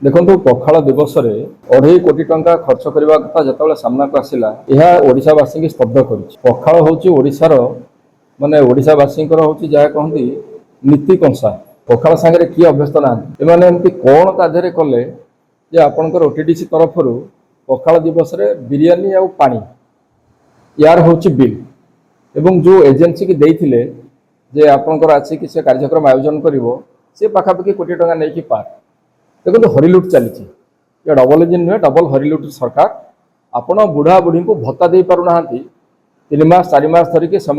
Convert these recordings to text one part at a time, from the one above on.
देखो पखाड़ दिवस में 2.5 कोटी टंका खर्च करने कथा जो सामना को आसला यह ओडावासी की स्तब्ध कर पखाड़ हूँ ओडार मानने ओडावासी हूँ जहाँ कहती नीति कंसा पखाड़ सांगे किए अभ्यस्त ना एमती कौन ताधे कले आपणकर ओटीडीसी तरफ पखाड़ दिवस में बिरियानी आ पानी यार हूँ बिल एवं जो एजेंसी की देते जे आपणकर आसिक से कार्यक्रम आयोजन कर पाखापाखि कोटी टंका नहीं पार देखो हरिलुट चली डबल इंजिन नुहे डबल हरिलुट सरकार आपण बुढ़ा बुढ़ी को भत्ता दे पारना 3 मास 4 मास धरिकी से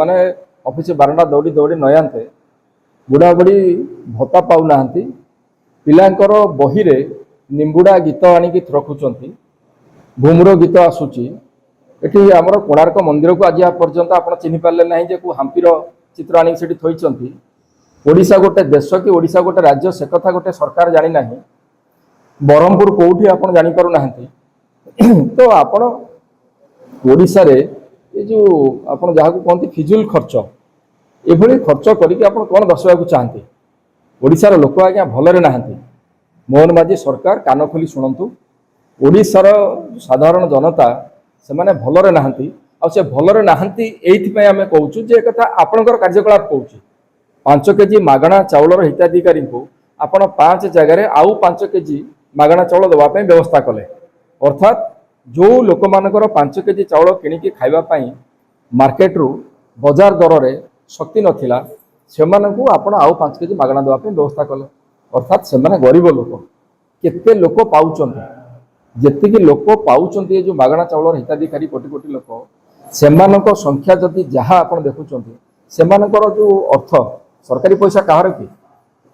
ऑफिस बारंडा दौड़ी दौड़ी नयांते बुढ़ा बुढ़ी भत्ता पाऊना पिलांकर बही रे निम्बुड़ा गीत आणिकी रखुंट भूमर गीत आसूची एटी आमर कोणार्क मंदिर को आज पर्यंत आप चिन्ह पारे ना जे हाम्पीर चित्र आनी से थोड़ी ओडिशा गोटे देश कि ओडिशा गोटे राज्य से कथा गोटे सरकार जानी ना ब्रह्मपुर कौटी आप जापर ना तो आपण ओडिशा रे ये जो आप जहाँ कहते फिजुल खर्च एभली खर्च करके आप कौन दर्शाइक चाहते ओडिशार लोक आज्ञा भलरे ना मोहन माझी सरकार कान खोली शुणु ओडिशार साधारण जनता से माने भलरे ना से भलरे ना आम कहूँ जे कथा आपणकर कार्यकलाप कहूँ 5 केजी मागणा चाउलर हिताधिकारी को आपण 5 जगह आउ 5 केजी मागणा चाउल देवाई व्यवस्था कले अर्थात जो लोक मानकर 5 केजी चाउल किणिकी खावाई मार्केट रु बजार दर रे शक्ति नथिला सेमानकु आपण आउ 5 केजी मागणा देवाई व्यवस्था कले अर्थात से गरीब लोक केते लोक पाउचंती जेतिकी लोक पाउचंती जो मागणा चाउलर हिताधिकारी कोटी कोटी लोक सेमानक संख्या जदि जहाँ आपण देखुचंती सेमानकर जो अर्थ सरकारी पैसा कहार कि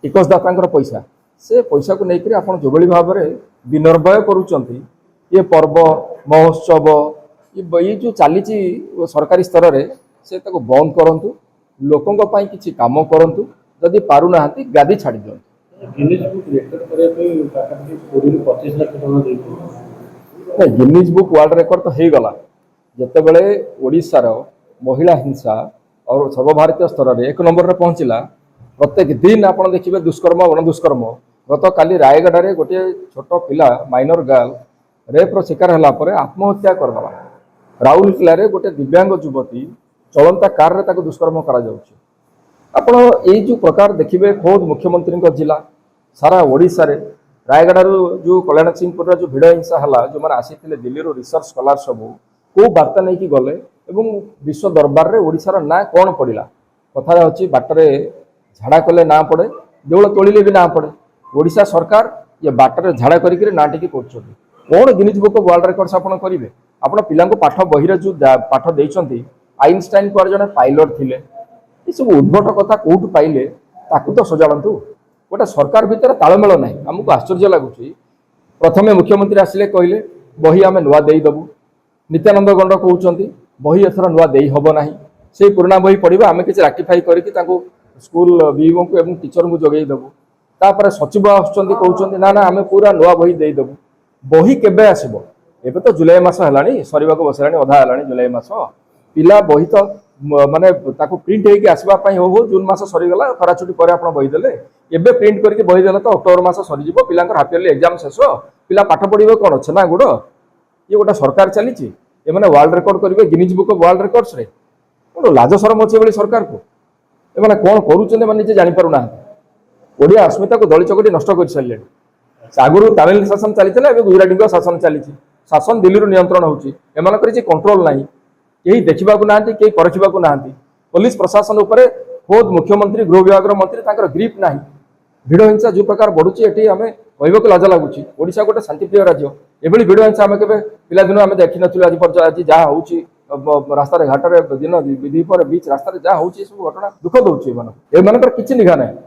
टिकसदाता पैसा से पैसा को लेकर आप जो भाव में विनिर्भय करुँच ये पर्व महोत्सव ये जो चली सरकारी स्तर में से बंद करूँ लोकों किसी काम करूँ जदि पारना गादी छाड़ दिखाँ गिनीज बुक वर्ल्ड रेकर्ड तो हो गला जिते बड़े ओडिशार महिला हिंसा और सर्वभारतीय स्तर में 1 नंबर में पहुँचला प्रत्येक दिन आप देखिए दुष्कर्म गण दुष्कर्म गत काली रायगढ़ में गोटे छोट पिला माइनर गर्ल रेप्र शिकार होगापर आत्महत्या करदेला राउरकेला गोटे दिव्यांग युवती चलंता कार रे दुष्कर्म कर जो प्रकार देखिए खोद मुख्यमंत्री जिला सारा ओडिशा रे रायगढ़ जो कल्याण सिंहपुर जो भिड़ हिंसा है जो मैंने आसी दिल्ली रिसर्च स्कॉलर सबू को वार्ता नहीं कि गले एवं विश्व दरबार रे ओडिशार ना कौन पड़ा कथा अच्छी बाटर झाड़ा कले ना पड़े देवल तोड़े भी ना पड़े ओडिशा सरकार ये बाटर झाड़ा करके ना टी कौन गिनीज बुक वर्ल्ड रेकर्ड्स आप करेंगे आप पिला पाठ बही जो पाठ देते आइनस्टाइन पर जड़े पायलट थे ये सब उद्भट कथा कौटू पाइले ताकू तो सजाड़ू गोटे सरकार भितर तालमेल ना आमको आश्चर्य लगुच प्रथमे मुख्यमंत्री आसिले कहले बही आम नुआ देदेबू नित्यानंद गंड कहते बही एथर नुआ दे हम ना से पुराना बही पढ़ा आम किसी राटिफाई करके स्कूल बीओ को एवं टीचर को जगेदेबू तापर सचिव आसुँच ना ना आम पूरा नुआ बही देदेबू बही केबे आसब एबे तो जुलाई मास है सर बसला अधा है जुलाई मास पिला बही तो माने प्रिंट होगी आसवाई हो जून मास सरीगला खरा छुट्टी पर आप बही देले एबे प्रिंट करके बही देला तो अक्टोबर मास सरीज पिला हाफ इयरली एग्जाम शेष पिला पाठ पढ़े कौन छेना गुड़ ये गोटे सरकार चली वर्ल्ड रेकर्ड करेंगे Guinness book of world records रे कौन लाज शरम अच्छे भाई सरकार को एमाने कौन करुँचे निजे जापर ना ओडिया अस्मिता को दली चकटी नष्ट कर सारे आगुरी तमिल शासन चली गुजराती शासन चली शासन दिल्ली नियंत्रण होकर कंट्रोल ना कहीं देखा ना कहीं परखा ना पुलिस प्रशासन उपर खोद मुख्यमंत्री गृह विभाग मंत्री ग्रीप ना भिड़ हिंसा जो प्रकार बढ़ुची ये आम कहवाक लाज लगुच ओडिशा गोटे शांतिप्रिय राज्य एभली भिड़ हिंसा आम के पिलादिन आम देखी नु आज जहाँ हो रास्ता घाटे दिन विधि पर बीच रास्ता जहाँ हो सब घटना दुखद हो किसी निघा ना।